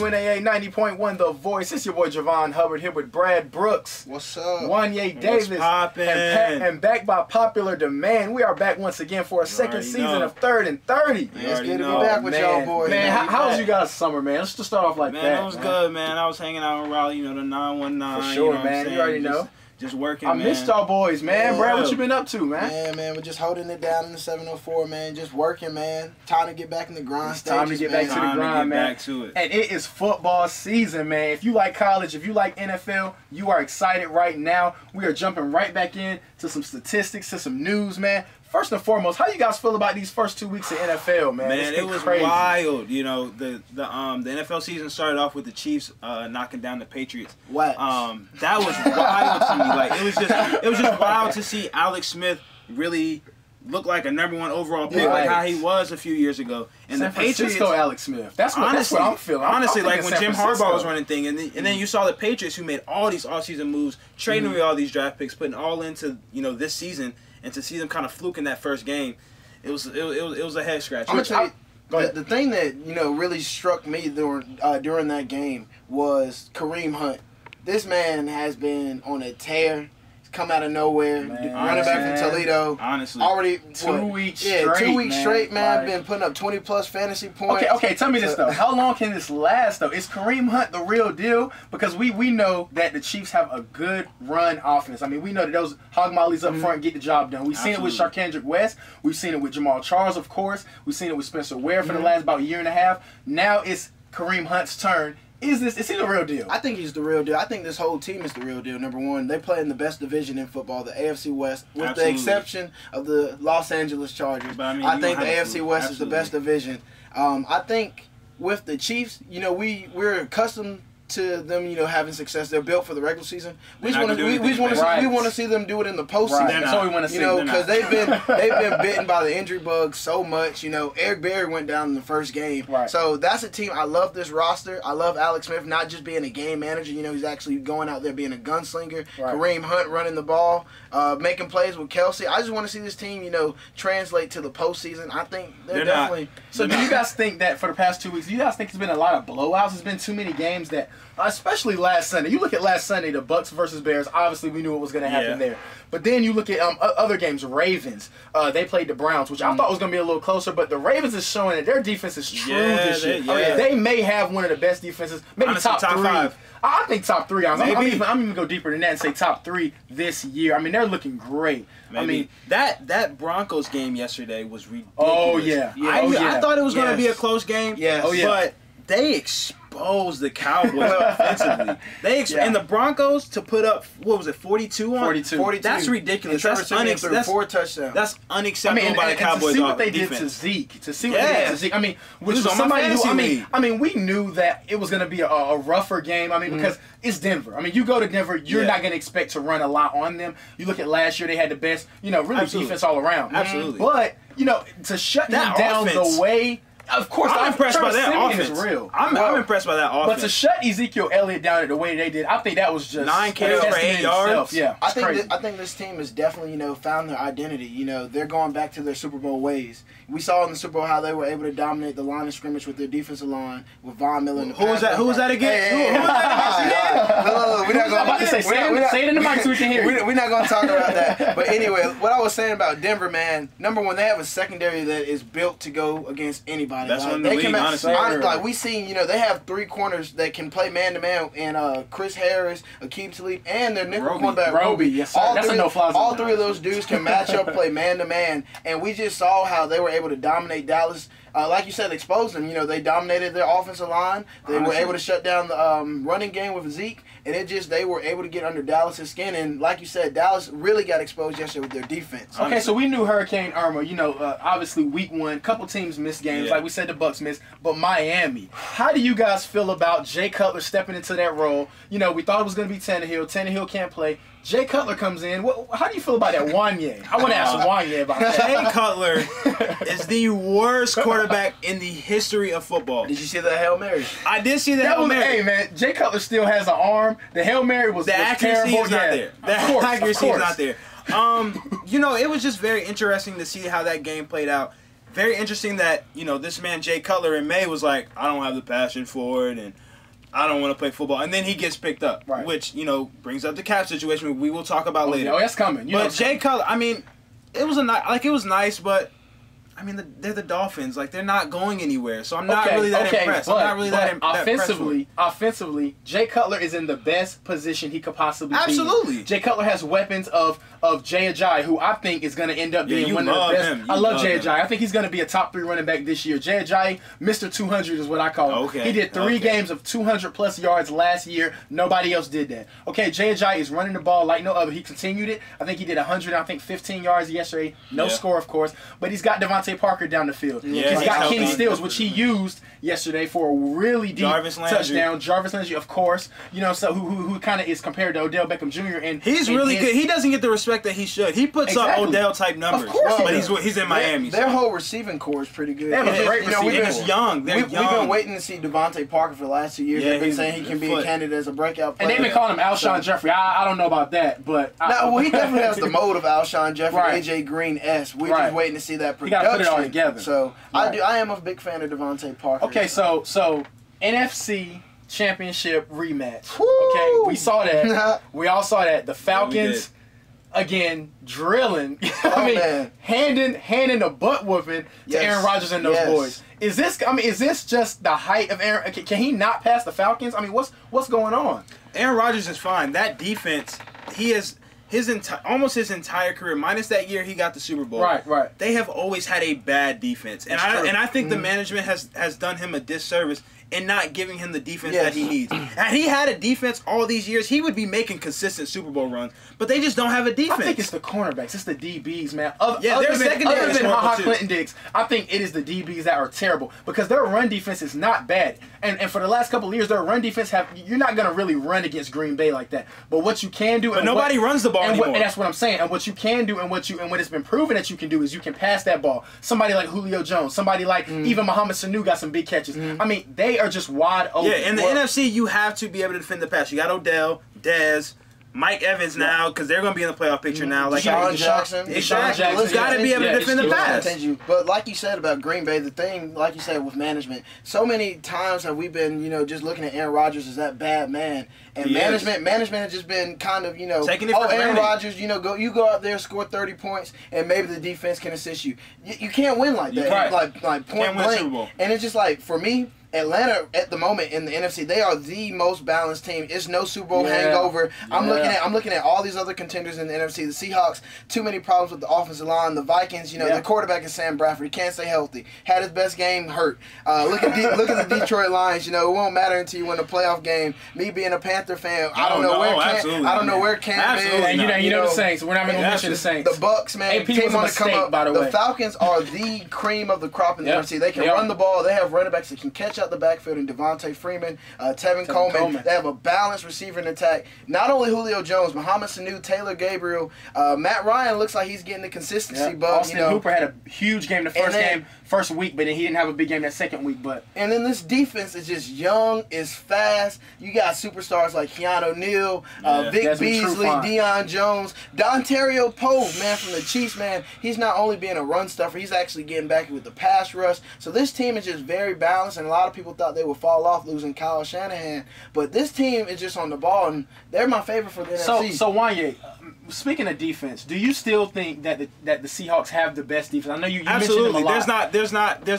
WNAA 90.1 The Voice. It's your boy Jovan Hubbard here with Brad Brooks. What's up? Wan'ye Davis. What's poppin'? And back by popular demand, we are back once again for a second season of 3rd and 30. Man, it's good to be back with y'all boys. Man, how was you guys' summer, man? Let's just start off like that. Man, that was good, man. I was hanging out in Raleigh, you know, the 919. For sure, you know man. You already know. Just working, I missed y'all boys, man. Yeah. Brad, what you been up to, man? Man, we're just holding it down in the 704, man. Just working, man. Time to get back in the grind It's time to get back to the grind, man. Back to it. And it is football season, man. If you like college, if you like NFL, you are excited right now. We are jumping right back in to some statistics, to some news, man. First and foremost, how you guys feel about these first 2 weeks of NFL, man? Man, it was crazy. wild. You know, the NFL season started off with the Chiefs knocking down the Patriots. What? That was wild to me. Like it was just wild to see Alex Smith really look like a #1 overall pick, like how he was a few years ago. And San the Patriots, Francisco Alex Smith. That's what I'm feeling. Honestly, I'm like when San Jim Francisco. Harbaugh was running thing, and then you saw the Patriots who made all these offseason moves, trading away all these draft picks, putting all into this season. And to see them kind of fluke in that first game, it was a head scratcher. I'm gonna tell you, the thing that really struck me during that game was Kareem Hunt. This man has been on a tear. Come out of nowhere, running back from Toledo. Honestly, already 2 weeks straight. 2 weeks straight, man. Like, been putting up 20+ fantasy points. Okay. Tell me this though. How long can this last though? Is Kareem Hunt the real deal? Because we know that the Chiefs have a good run offense. I mean, we know that those hog mollies up front get the job done. We've seen it with Sharkendrick West. We've seen it with Jamal Charles, of course. We've seen it with Spencer Ware for the last about year and a half. Now it's Kareem Hunt's turn. Is he the real deal? I think he's the real deal. I think this whole team is the real deal. Number one, they play in the best division in football, the AFC West, with the exception of the Los Angeles Chargers. But, I think the AFC West is the best division. I think with the Chiefs, we're accustomed to them, having success. They're built for the regular season. We want to see them do it in the postseason. Right. That's what we want to see. Because they've been bitten by the injury bug so much. Eric Berry went down in the first game. Right. So that's a team. I love this roster. I love Alex Smith not just being a game manager. He's actually going out there being a gunslinger. Right. Kareem Hunt running the ball, making plays with Kelsey. I just want to see this team, translate to the postseason. I think they're definitely. So do you guys think that for the past 2 weeks, do you guys think it's been a lot of blowouts? It's been too many games that, especially last Sunday. You look at last Sunday, the Bucks versus Bears. Obviously, we knew what was going to happen there. But then you look at other games. Ravens, they played the Browns, which I thought was going to be a little closer. But the Ravens is showing that their defense is true this year. They may have one of the best defenses, maybe honestly, top 3. 5. I think top 3. I'm even go deeper than that and say top 3 this year. I mean, they're looking great. Maybe. I mean, that Broncos game yesterday was ridiculous. Oh yeah, I thought it was going to be a close game. Yes. But they exposed the Cowboys offensively. And the Broncos to put up, what was it, 42 on? 42. That's ridiculous. That's 4 touchdowns. That's unacceptable by the Cowboys. To see what they did to Zeke. I mean, which was somebody who, I mean, we knew that it was going to be a rougher game. I mean, because it's Denver. I mean, you go to Denver, you're not going to expect to run a lot on them. You look at last year, they had the best, really defense all around. Absolutely. But, to shut them down the way. Of course, I'm impressed by that offense. offense. Is real. I'm impressed by that offense. But to shut Ezekiel Elliott down the way they did, I think that was just 9 carries for 8 yards. Yeah, I think this team has definitely found their identity. They're going back to their Super Bowl ways. We saw in the Super Bowl how they were able to dominate the line of scrimmage with their defensive line with Von Miller. Who was that? Who was that again? Who was that again? We're not going to say it in the mic so we can hear it. We're not going to talk about that. But anyway, what I was saying about Denver, man. Number one, they have a secondary that is built to go against anybody. That's one of the league, honestly. Like we seen, they have 3 corners that can play man to man, and Chris Harris, Akeem Talib, and their nickel cornerback Roby. Yes, sir. All 3 of those dudes can match up, play man to man, and we just saw how they were able to dominate Dallas. Like you said, expose them. They dominated their offensive line. They were able to shut down the running game with Zeke, and they were able to get under Dallas' skin. And like you said, Dallas really got exposed yesterday with their defense. Okay, so we knew Hurricane Irma. Obviously week 1, couple teams missed games. Like we said, the Bucks missed, but Miami. How do you guys feel about Jay Cutler stepping into that role? We thought it was going to be Tannehill. Tannehill can't play. Jay Cutler comes in. How do you feel about that, Wan'ye? I want to ask Wan'ye about that. Jay Cutler is the worst quarterback in the history of football. Did you see the Hail Mary? I did see the Hail Mary. Hey, man, Jay Cutler still has an arm. The Hail Mary was accuracy terrible. Is not there. The accuracy is not there. It was just very interesting to see how that game played out. Very interesting that, this man Jay Cutler in May was like, I don't have the passion for it, and I don't want to play football, and then he gets picked up, right. which brings up the cap situation we will talk about later. Oh, that's coming. But Jay Cutler, I mean, it was nice, but. I mean, they're the Dolphins. Like, they're not going anywhere, so I'm not really that impressed. I'm not really that offensively, Jay Cutler is in the best position he could possibly be. Absolutely. Jay Cutler has weapons of Jay Ajayi, who I think is going to end up being one of the best. I love Jay Ajayi. I think he's going to be a top 3 running back this year. Jay Ajayi, Mr. 200 is what I call him. Okay. He did 3 games of 200-plus yards last year. Nobody else did that. Okay, Jay Ajayi is running the ball like no other. He continued it. I think he did 15 yards yesterday. No score, of course. But he's got Devontae Parker down the field. Yeah, he's got Kenny Stills, which he used yesterday for a really deep touchdown. Jarvis Landry, of course, so who kind of is compared to Odell Beckham Jr. And he's really good. He doesn't get the respect that he should. He puts up Odell type numbers, of course, but he's in Miami. Their whole receiving core is pretty good. They have a great receiving core. It's young. We've been waiting to see Devontae Parker for the last 2 years. They've been saying he can be a candidate as a breakout player. And they've been calling him Alshon Jeffrey. I don't know about that, but he definitely has the mode of Alshon Jeffrey, AJ Green-esque. We're just waiting to see that production. You got to put it all together. So I am a big fan of Devontae Parker. Okay, so NFC Championship rematch. Okay, we saw that. We all saw that. The Falcons again drilling. Handing a butt whooping to Aaron Rodgers and those boys. Is this just the height of Aaron? Can he not pass the Falcons? I mean, what's going on? Aaron Rodgers is fine. That defense, he is. Almost his entire career, minus that year he got the Super Bowl. Right. They have always had a bad defense, and I think the management has done him a disservice in not giving him the defense that he needs. Had he had a defense all these years, he would be making consistent Super Bowl runs. But they just don't have a defense. I think it's the cornerbacks. It's the DBs, man. They're secondary. Other than HaHa Clinton Diggs, I think it is the DBs that are terrible because their run defense is not bad. And for the last couple of years, their run defense you're not going to really run against Green Bay like that. But what you can do, but nobody runs the ball anymore. And that's what I'm saying. And what you can do, and what it's been proven that you can do, is you can pass that ball. Somebody like Julio Jones, somebody like even Mohamed Sanu got some big catches. I mean, they are just wide open. Yeah, in the NFC, you have to be able to defend the pass. You got Odell, Dez, Mike Evans now, because they're going to be in the playoff picture now. Like Deshaun Jackson. Exactly. He's got to be able to defend the pass. But like you said about Green Bay, the thing, like you said, with management, so many times have we been, just looking at Aaron Rodgers as that bad man. And management has just been kind of, taking it for Aaron Rodgers, you go out there, score 30 points, and maybe the defense can assist you. You can't win like that. Like point blank. And it's just like, for me, Atlanta at the moment in the NFC, they are the most balanced team. It's no Super Bowl hangover. I'm looking at all these other contenders in the NFC. The Seahawks, too many problems with the offensive line. The Vikings, the quarterback is Sam Bradford. He can't stay healthy. Had his best game, hurt. Look at the Detroit Lions. It won't matter until you win a playoff game. Me being a Panther fan, I don't know where Cam is. And you know the Saints. We're not even going to mention the Saints. The Bucks, man, came on to come up. By the way, the Falcons are the cream of the crop in the NFC. They can run the ball. They have running backs that can catch out the backfield, and Devontae Freeman, Tevin Coleman. They have a balanced receiving attack. Not only Julio Jones, Mohamed Sanu, Taylor Gabriel, Matt Ryan looks like he's getting the consistency bug. Austin Hooper had a huge game the first week, but then he didn't have a big game that second week. And then this defense is just young, is fast. You got superstars like Keanu Neal, Vic Beasley, Deion Jones, Dontario Poe, man, from the Chiefs, man. He's not only being a run stuffer, he's actually getting back with the pass rush. So this team is just very balanced, and a lot of people thought they would fall off losing Kyle Shanahan. But this team is just on the ball, and they're my favorite for the NFC. So Wan'ye, speaking of defense, do you still think that the Seahawks have the best defense? I know you mentioned them a lot. There's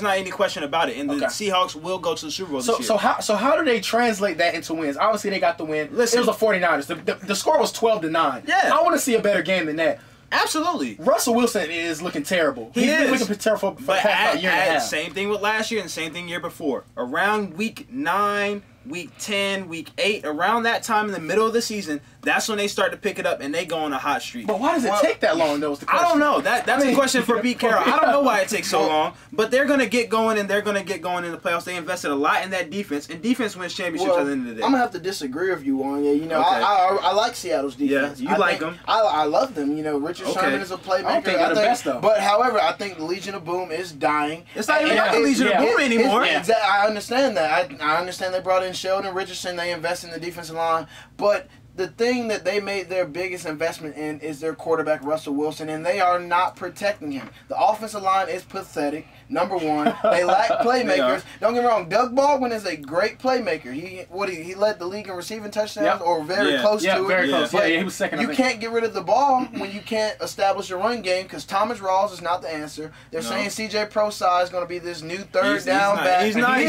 not any question about it. And the Seahawks will go to the Super Bowl this year. So how do they translate that into wins? Obviously, they got the win. Listen, it was the 49ers. The score was 12-9. Yeah. I want to see a better game than that. Absolutely. Russell Wilson is looking terrible. He's been looking terrible for about a year and a half. Same thing with last year and same thing year before. Around week 9, week 10, week 8, around that time in the middle of the season, that's when they start to pick it up and they go on a hot streak. But why does it take that long, though? I don't know. That's a question for Pete Carroll. I don't know why it takes so long, but they're going to get going, and they're going to get going in the playoffs. They invested a lot in that defense, and defense wins championships at the end of the day. I'm going to have to disagree with you, Wan'ye. I like Seattle's defense. Yeah, you like them. I love them. Richard Sherman is a playmaker. I don't think they're the best, though. But, however, I think the Legion of Boom is dying. It's not even the Legion of Boom anymore. I understand that. I understand they brought in Sheldon Richardson. They invested in the defensive line. But the thing that they made their biggest investment in is their quarterback, Russell Wilson, and they are not protecting him. The offensive line is pathetic. Number one, they lack playmakers. Don't get me wrong. Doug Baldwin is a great playmaker. He led the league in receiving touchdowns or very close to it. Very close. Yeah, he was second. You can't get rid of the ball when you can't establish a run game because Thomas Rawls is not the answer. They're saying C.J. Prosai is going to be this new third down back. He's not a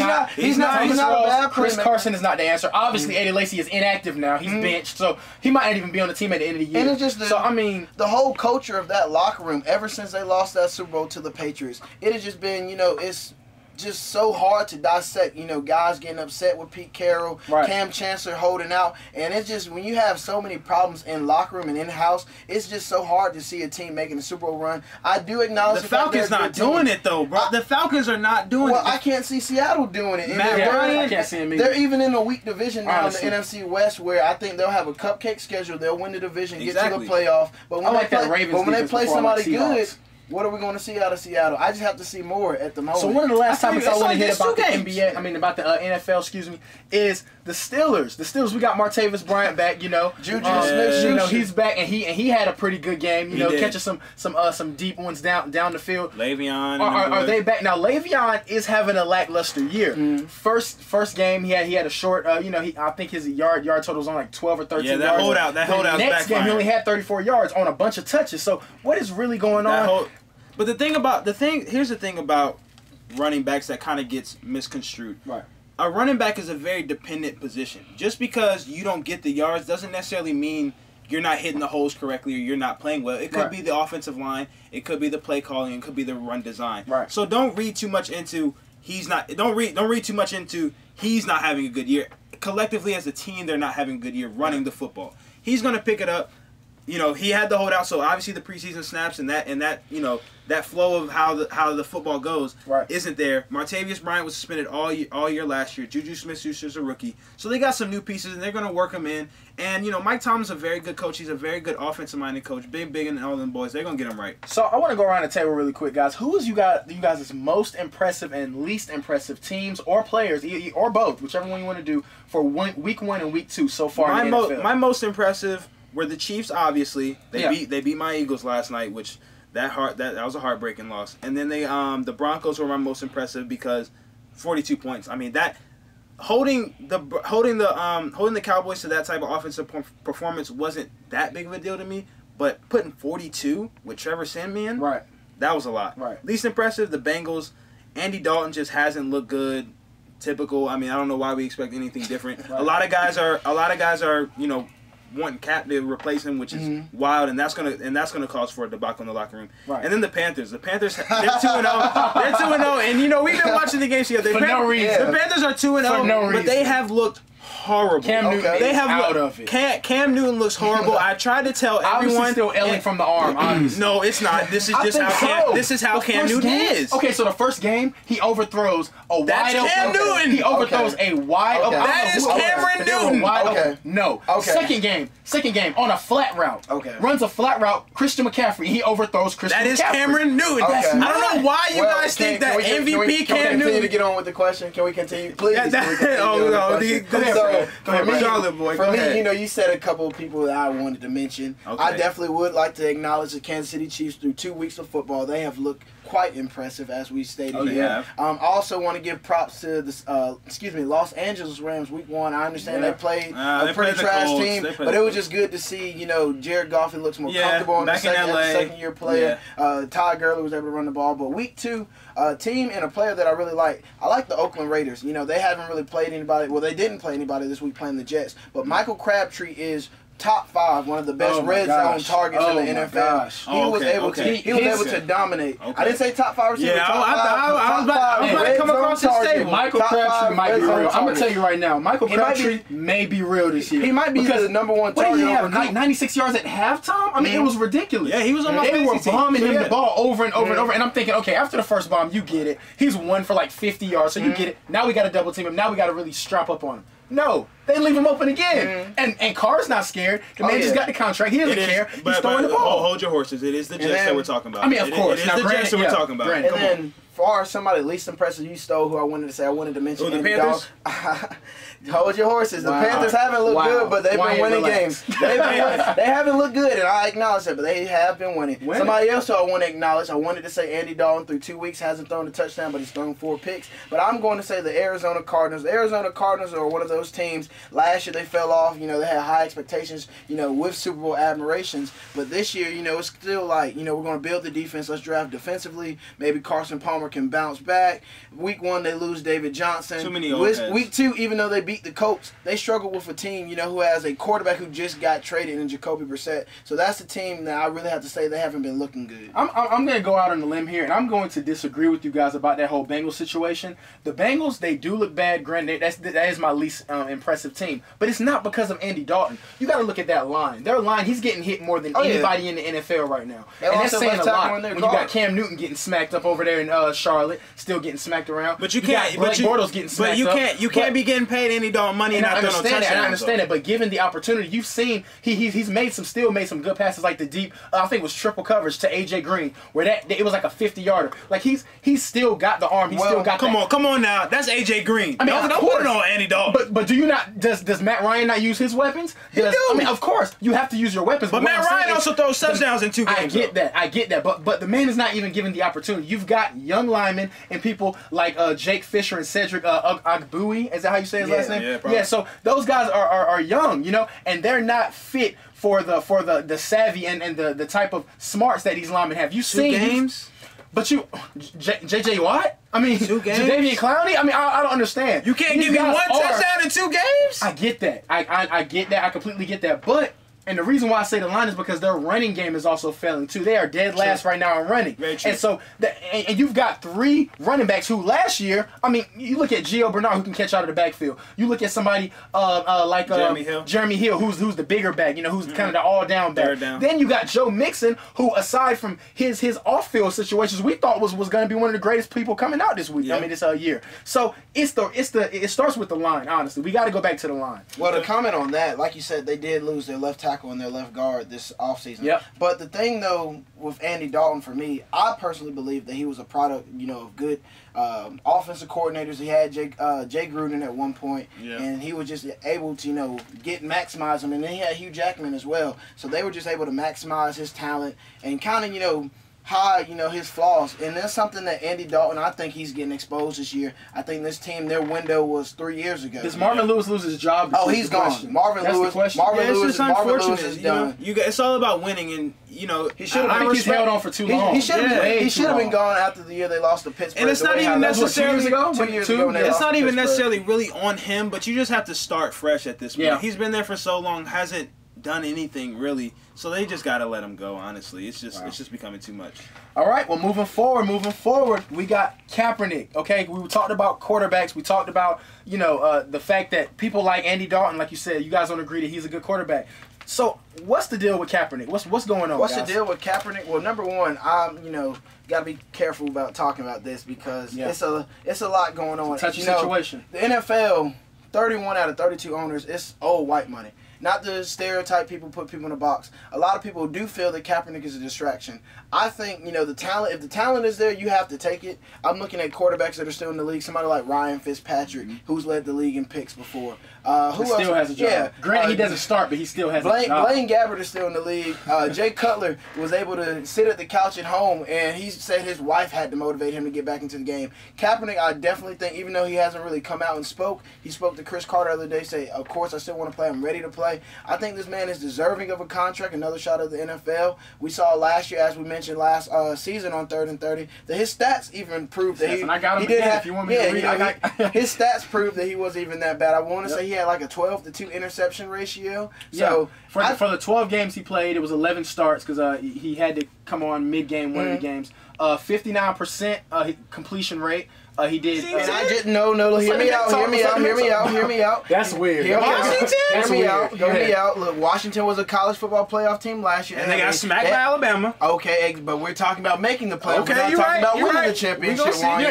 bad Chris Carson is not the answer. Obviously, Eddie Lacy is inactive now. He's benched, so he might not even be on the team at the end of the year. And it's just the whole culture of that locker room ever since they lost that Super Bowl to the Patriots. It has just been, it's just so hard to dissect, guys getting upset with Pete Carroll, Cam Chancellor holding out, and it's just when you have so many problems in locker room and in-house, it's just so hard to see a team making a Super Bowl run. I do acknowledge the Falcons not doing it though, bro. The Falcons are not doing it. Well, I can't see Seattle doing it. Matt Ryan, I can't see him either. They're even in a weak division now in the NFC West, where I think they'll have a cupcake schedule. They'll win the division, get to the playoff. But when they play somebody good, what are we going to see out of Seattle? I just have to see more at the moment. So one of the last topics I want to hit about the NBA, about the NFL, is the Steelers. The Steelers, we got Martavis Bryant back, Juju Smith-Schuster. He's back, and he had a pretty good game, catching some deep ones down the field. Le'Veon. Are they back? Now, Le'Veon is having a lackluster year. First game, he had a short, I think his yard total was on like 12 or 13 yards. That holdout's next game, he only had 34 yards on a bunch of touches. So what is really going on? But here's the thing about running backs that kind of gets misconstrued. Right. A running back is a very dependent position. Just because you don't get the yards doesn't necessarily mean you're not hitting the holes correctly or you're not playing well. It could be the offensive line, it could be the play calling, it could be the run design. Right. So don't read too much into he's not having a good year. Collectively as a team, they're not having a good year running the football. He's going to pick it up. He had the holdout, so obviously the preseason snaps and that flow of how the football goes isn't there. Martavis Bryant was suspended all year last year. Juju Smith-Schuster's a rookie, so they got some new pieces and they're gonna work them in. And Mike Tomlin's a very good coach. He's a very good offensive-minded coach. Big and all them boys. They're gonna get them right. So I want to go around the table really quick, guys. Who is you guys' most impressive and least impressive teams or players, or both, whichever one you want to do, for week 1 and week 2 so far in the NFL? My most impressive were the Chiefs. Obviously, they beat my Eagles last night, which that was a heartbreaking loss. And then the Broncos were my most impressive because 42 points. I mean, that holding the Cowboys to that type of offensive performance wasn't that big of a deal to me. But putting 42 with Trevor Siemian, that was a lot. Right. Least impressive, the Bengals. Andy Dalton just hasn't looked good. Typical. I mean, I don't know why we expect anything different. A lot of guys are wanting Cap to replace him, which is wild, and that's gonna cause for a debacle in the locker room. Right. And then the Panthers, they're 2-0. They're 2-0, and we've been watching the games together. No reason. The Panthers are 2-0, but they have looked horrible. Cam Newton of it. Cam Newton looks horrible. I tried to tell everyone. Obviously still ailing from the arm. Obviously. No, it's not. This is just how Cam Newton is. Okay, so the first game he overthrows a wide open. Cam Newton. He overthrows a wide open. That is Cameron Newton. No. Second game on a flat route. Runs a flat route. Christian McCaffrey. He overthrows Christian McCaffrey. That is Cameron Newton. I don't know why you guys think that MVP Cam Newton. Can we continue to get on with the question? Can we continue, please? For me, you said a couple of people that I wanted to mention. I definitely would like to acknowledge the Kansas City Chiefs through 2 weeks of football. They have looked quite impressive, as we stated here. I also want to give props to the Los Angeles Rams week 1. I understand they played a pretty trash team, but it was just good to see, Jared Goff looks more comfortable in the second-year player. Todd Gurley was able to run the ball. But week 2, a team and a player that I really like. I like the Oakland Raiders. They haven't really played anybody. Well, they didn't play anybody this week playing the Jets. But Michael Crabtree is top 5, one of the best red zone targets in the NFL. He was able to dominate. I didn't say top 5 receiver. I was about to come across his table. Michael Crabtree might be real. I'm gonna tell you right now, Michael Crabtree may be real this year. He might be the number 1 target. What did he have? 96 yards at halftime? I mean, it was ridiculous. Yeah, he was on my They were bombing him the ball over and over and over. And I'm thinking, okay, after the first bomb, you get it. He's 1 for like 50 yards, so you get it. Now we got to double team him. Now we got to really strap up on him. No, they leave him open again. And Carr's not scared. The man just got the contract. He doesn't care. He's throwing the ball. Hold your horses. It is the Jets that we're talking about. I mean, of course. It is the Jets that we're talking about. And then far as somebody least impressive, you stole who I wanted to say. I wanted to mention the Panthers. Hold your horses. The Panthers haven't looked good, but they've been winning games. They haven't looked good, and I acknowledge that, but they have been winning. Somebody else who I want to acknowledge, I wanted to say Andy Dalton through 2 weeks hasn't thrown a touchdown, but he's thrown 4 picks. But I'm going to say the Arizona Cardinals. The Arizona Cardinals are one of those teams. Last year they fell off. You know, they had high expectations, you know, with Super Bowl admirations. But this year, you know, it's still like, you know, we're going to build the defense. Let's draft defensively. Maybe Carson Palmer can bounce back. Week 1, they lose David Johnson. Too many old heads. Week 2, even though they beat the Colts, they struggle with a team, you know, who has a quarterback who just got traded in Jacoby Brissett. So that's the team that I really have to say they haven't been looking good. I'm going to go out on a limb here, and I'm going to disagree with you guys about that whole Bengals situation. The Bengals, they do look bad. Granted, that is my least impressive team. But it's not because of Andy Dalton. You got to look at that line. Their line, he's getting hit more than anybody in the NFL right now. And that's saying a lot when you got Cam Newton getting smacked up over there in Charlotte, still getting smacked around. But you can't. Bortles getting smacked up. You can't be getting paid Andy Dalton money and not throwing no touchdowns. I understand it, but given the opportunity, you've seen he's made some good passes, like the deep. I think it was triple coverage to AJ Green, where it was like a 50-yarder. Like he's still got the arm. He's still got. Come on now. That's AJ Green. I mean, don't put it on Andy Dalton. But do you not? Does Matt Ryan not use his weapons? I mean, of course you have to use your weapons. But Matt Ryan also throws touchdowns in 2 games. I get that. But the man is not even given the opportunity. You've got young linemen and people like Jake Fisher and Cedric Agbui. Is that how you say his last name? Yeah, probably. Yeah. So those guys are young, you know, and they're not fit for the savvy and the type of smarts that these linemen have. You've seen games. But J.J. Watt? I mean, 2 games? Jadeveon Clowney? I mean, I don't understand. You can't give me 1 touchdown in 2 games? I get that. I get that. I completely get that. But, and the reason why I say the line is because their running game is also failing, too. They are dead last right now in running. Very true. And so, and you've got 3 running backs who last year, I mean, you look at Gio Bernard, who can catch out of the backfield. You look at somebody like Jeremy Hill, who's the bigger back, you know, who's kind of the all-down back. Then you got Joe Mixon, who, aside from his off-field situations, we thought was going to be one of the greatest people coming out this week. I mean, this year. So it starts with the line, honestly. We got to go back to the line. Well, to comment on that, like you said, they did lose their left tackle and their left guard this offseason. Yep. But the thing, though, with Andy Dalton, for me, I personally believe that he was a product, you know, of good offensive coordinators. He had Jay Gruden at one point, and he was just able to, you know, maximize him. And then he had Hugh Jackman as well. So they were just able to maximize his talent and kind of, you know, hide, you know, his flaws. And that's something that Andy Dalton, I think he's getting exposed this year. I think this team, their window was 3 years ago. Does Marvin Lewis lose his job? Oh, he's gone. Marvin Lewis is done. It's all about winning, and you know he should have. He's held on for too long. He should have been gone after the year they lost to Pittsburgh. And it's not even necessarily 2 years ago. It's not even necessarily really on him, but you just have to start fresh at this point. Yeah. He's been there for so long, hasn't done anything really, so they just gotta let him go. Honestly, it's just becoming too much. All right, well, moving forward, we got Kaepernick. Okay, we talked about quarterbacks. We talked about, you know, the fact that people like Andy Dalton, like you said, you guys don't agree that he's a good quarterback. So what's the deal with Kaepernick? What's going on? What's the deal with Kaepernick? Well, number one, you know, got to be careful about talking about this because it's a lot going on. It's a touchy situation. The NFL, 31 out of 32 owners, it's old white money. Not to stereotype people, put people in a box. A lot of people do feel that Kaepernick is a distraction. I think, you know, the talent, if the talent is there, you have to take it. I'm looking at quarterbacks that are still in the league. Somebody like Ryan Fitzpatrick, who's led the league in picks before. Who still has a job. Yeah. Granted, he doesn't start, but he still has a job. Blaine Gabbert is still in the league. Jay Cutler was able to sit at the couch at home, and he said his wife had to motivate him to get back into the game. Kaepernick, I definitely think, even though he hasn't really come out and spoke, he spoke to Chris Carter the other day, say, of course, I still want to play. I'm ready to play. I think this man is deserving of a contract, another shot at the NFL. We saw last year, as we mentioned last season on 3rd and 30, that his stats even proved that he did have. If you want me to read his stats proved that he wasn't even that bad. I want to say he had like a 12-to-2 interception ratio. So for the 12 games he played, it was 11 starts because he had to come on mid-game one of the games. 59% completion rate. He did. And I just no. Hear me out. That's weird. Hear me Washington. out. Look, Washington was a college football playoff team last year, and they got smacked by Alabama. Okay, but we're talking about making the playoff. Okay, we're not you're talking about right. winning the championship.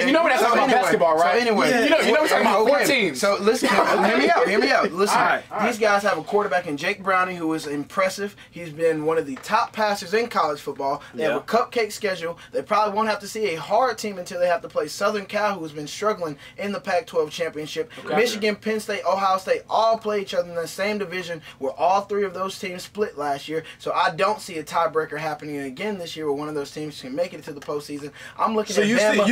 You know what that's about basketball, right? So anyway, you know we're talking about 4 teams. So listen, hear me out. Listen, these guys have a quarterback in Jake Browning who is impressive. He's been one of the top passers in college football. They have a cupcake schedule. They probably won't have to see a hard team until they have to play Southern Cal, who has been struggling in the Pac-12 championship. Michigan, Penn State, Ohio State all play each other in the same division where all 3 of those teams split last year. So I don't see a tiebreaker happening again this year where one of those teams can make it to the postseason. I'm looking at Bama.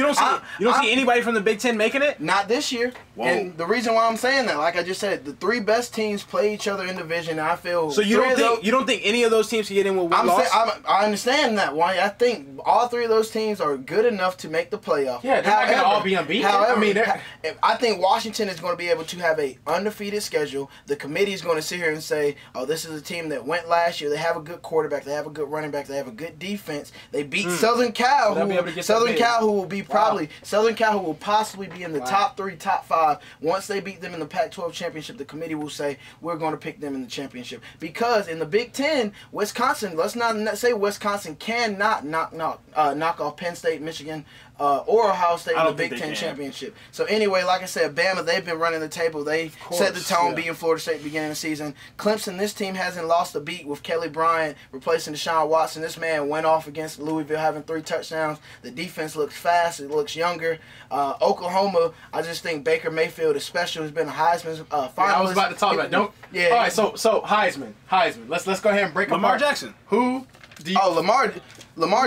You don't see anybody from the Big Ten making it? Not this year. Whoa. And the reason why I'm saying that, like I just said, the 3 best teams play each other in division. And I feel so you don't think any of those teams can get in with one loss? I understand that. Why I think all 3 of those teams are good enough to make the playoff. Yeah, they're not going to all be unbeaten. However, I think Washington is going to be able to have a undefeated schedule. The committee is going to sit here and say, "Oh, this is a team that went last year. They have a good quarterback. They have a good running back. They have a good defense. They beat Southern Cal, who will possibly be in the top 3, top 5. Once they beat them in the Pac-12 championship, the committee will say we're going to pick them in the championship. Because in the Big Ten, Wisconsin, let's not say Wisconsin cannot knock off Penn State, Michigan, or Ohio State in the Big Ten championship. So anyway, like I said, Bama, they've been running the table. They set the tone beating Florida State at the beginning of the season. Clemson, this team hasn't lost a beat with Kelly Bryant replacing Deshaun Watson. This man went off against Louisville having 3 touchdowns. The defense looks fast. It looks younger. Oklahoma, I just think Baker Mayfield is special. He's been a Heisman finalist. Yeah, I was about to talk about it. All right, so Heisman. Let's go ahead and break Lamar apart. Jackson. Who? Lamar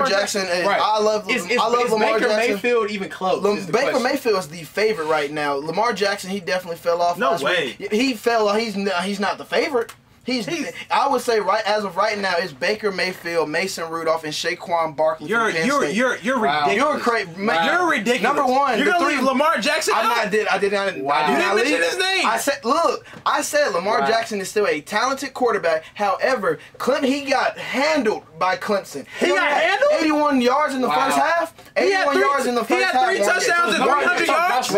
Jackson. Right. I love Lamar Baker Jackson. Mayfield even close? Baker Mayfield is the favorite right now. Lamar Jackson, he definitely fell off. No way. He fell off. He's not the favorite. I would say as of right now, it's Baker Mayfield, Mason Rudolph, and Saquon Barkley. You're ridiculous. You're crazy. You're ridiculous. Number 1, you're gonna leave Lamar Jackson out? I did not. Wow. You didn't mention his name. I said Lamar Jackson is still a talented quarterback. However, he got handled by Clemson. He got handled? 81 yards in the first half. 81 yards in the first half. He had 3 touchdowns and 300 yards.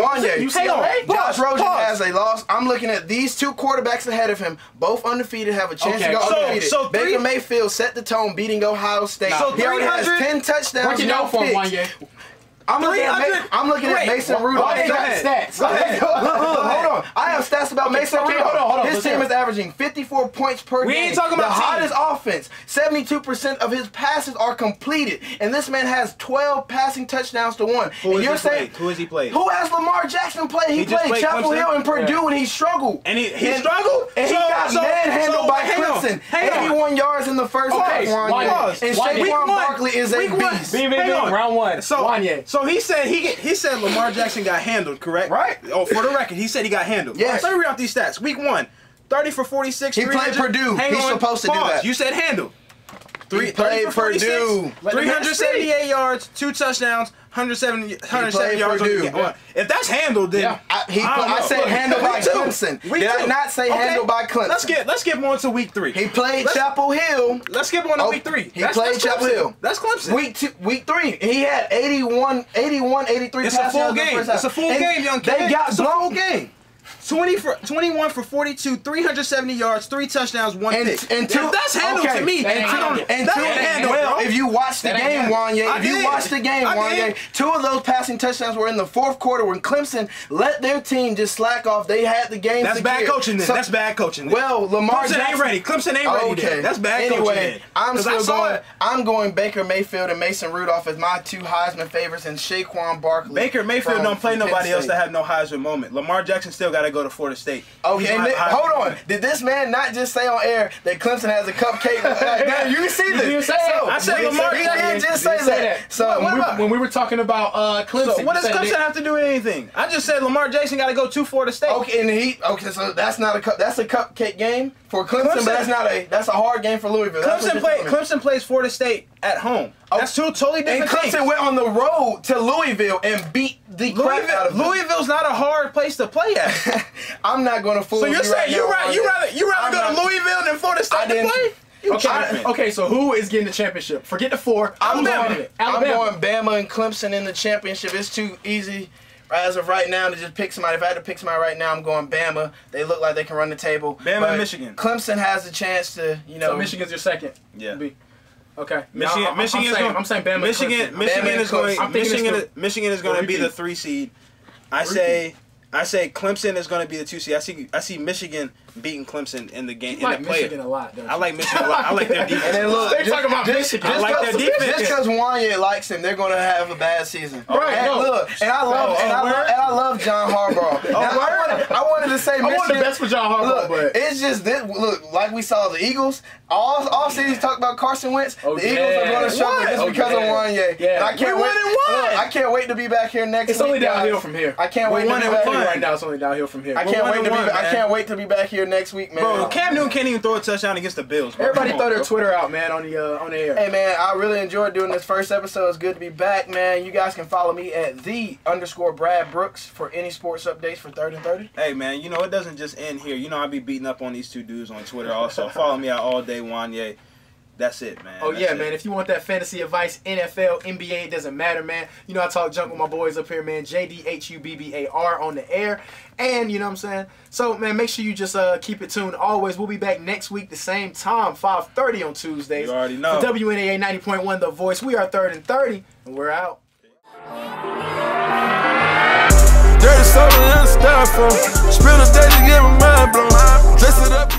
Josh Rosen has a loss. I'm looking at these 2 quarterbacks ahead of him, both undefeated, have a chance to go undefeated. So Baker Mayfield set the tone, beating Ohio State. He already has 10 touchdowns. No picks. I'm looking at Mason Rudolph. Stats. Hold on. I have stats about Mason Rudolph. Hold on. His team is averaging 54 points per game. We ain't talking about the hottest offense. 72% of his passes are completed, and this man has 12 passing touchdowns to 1. Who has he played? Who has Lamar Jackson played? He played Chapel Hill and Purdue, and he struggled. And he struggled? And he got manhandled by Clemson. 81 yards in the first half. And Saquon Barkley is a beast. Round 1. So he said Lamar Jackson got handled, correct? Right. Oh, for the record, he said he got handled. Yes. Let me read out these stats. Week 1, 30 for 46. He played Purdue. He's supposed to do that. You said handled. He played Purdue. 378 yards, 2 touchdowns, 107 yards. If that's handled, then I said handled by Clemson. Did I not say handled by Clemson? Let's get on to week 3. He played Chapel Hill. Let's get on to week 3. He played Chapel Hill. That's Clemson. Week 3. He had 83 It's a full game. It's a full game, young kid. They got blown game. 21 for 42, 370 yards, 3 touchdowns, 1 pick. And two, if that's handled to me. If you watch the game, Wan'ye, 2 of those passing touchdowns were in the 4th quarter when Clemson let their team just slack off. They had the game secured. Bad coaching then. That's bad coaching then. Well, Lamar Jackson ain't ready. Clemson ain't ready. Okay. That's bad coaching then. I'm going Baker Mayfield and Mason Rudolph as my 2 Heisman favorites and Saquon Barkley. Baker Mayfield don't play nobody else that have no Heisman moment. Lamar Jackson still got to go to Florida State. Okay, hold on. Did this man not just say on air that Clemson has a cupcake? You can see this. I said Lamar Jackson just say that. So when we were talking about Clemson, so what does Clemson have to do with anything? I just said Lamar Jackson got to go to Florida State. So that's not that's a cupcake game for Clemson, but that's a hard game for Louisville. Clemson plays Florida State at home. That's 2 totally different things. And Clemson went on the road to Louisville and beat the crap out of them. Louisville's not a hard place to play at. I'm not going to fool you. So you're saying you rather go to Louisville than Florida State to play? Okay, so who is getting the championship? Forget the 4. I'm going Bama and Clemson in the championship. It's too easy as of right now, to just pick somebody, if I had to pick somebody right now, I'm going Bama. They look like they can run the table. Bama and Michigan. Clemson has the chance to, you know. So Michigan's your second. Yeah. Okay. Michigan. I'm saying Bama. Michigan is going to be the 3 seed. I say Clemson is going to be the 2 seed. I see Michigan beating Clemson in the game. You like Michigan a lot, I like Michigan a lot. I like their defense. And then look, they talking about Michigan. I like their defense. Just because Wan'ye likes him, they're going to have a bad season. Right. And look, and I love John Harbaugh. I wanted to say Michigan. I want the best for John Harbaugh, but it's just this. Look, like we saw the Eagles. All cities talk about Carson Wentz. The Eagles are going to struggle just because of Wan'ye. Yeah. And I can't wait. I can't wait to be back here next week. It's only downhill from here. I can't wait to be back here right now. It's only downhill from here. I can't wait to be back here next week, man. Bro, Cam Newton can't even throw a touchdown against the Bills. Bro. Everybody throw their Twitter out, man, on the air. Hey, man, I really enjoyed doing this first episode. It's good to be back, man. You guys can follow me at _Brad Brooks for any sports updates for 3rd and 30. Hey, man, you know, it doesn't just end here. You know, I be beating up on these 2 dudes on Twitter also. Follow me out all day, Wan'ye. That's it, man. Oh, yeah, man. If you want that fantasy advice, NFL, NBA, it doesn't matter, man. You know, I talk junk with my boys up here, man. JDHUBBAR on the air. And, you know what I'm saying? So, man, make sure you just keep it tuned. Always, we'll be back next week, the same time, 5:30 on Tuesdays. You already know. For WNAA 90.1 The Voice. We are 3rd and 30, and we're out. Dirty soda and styrofoam. Spill the day to get my mind blown. Dress it up.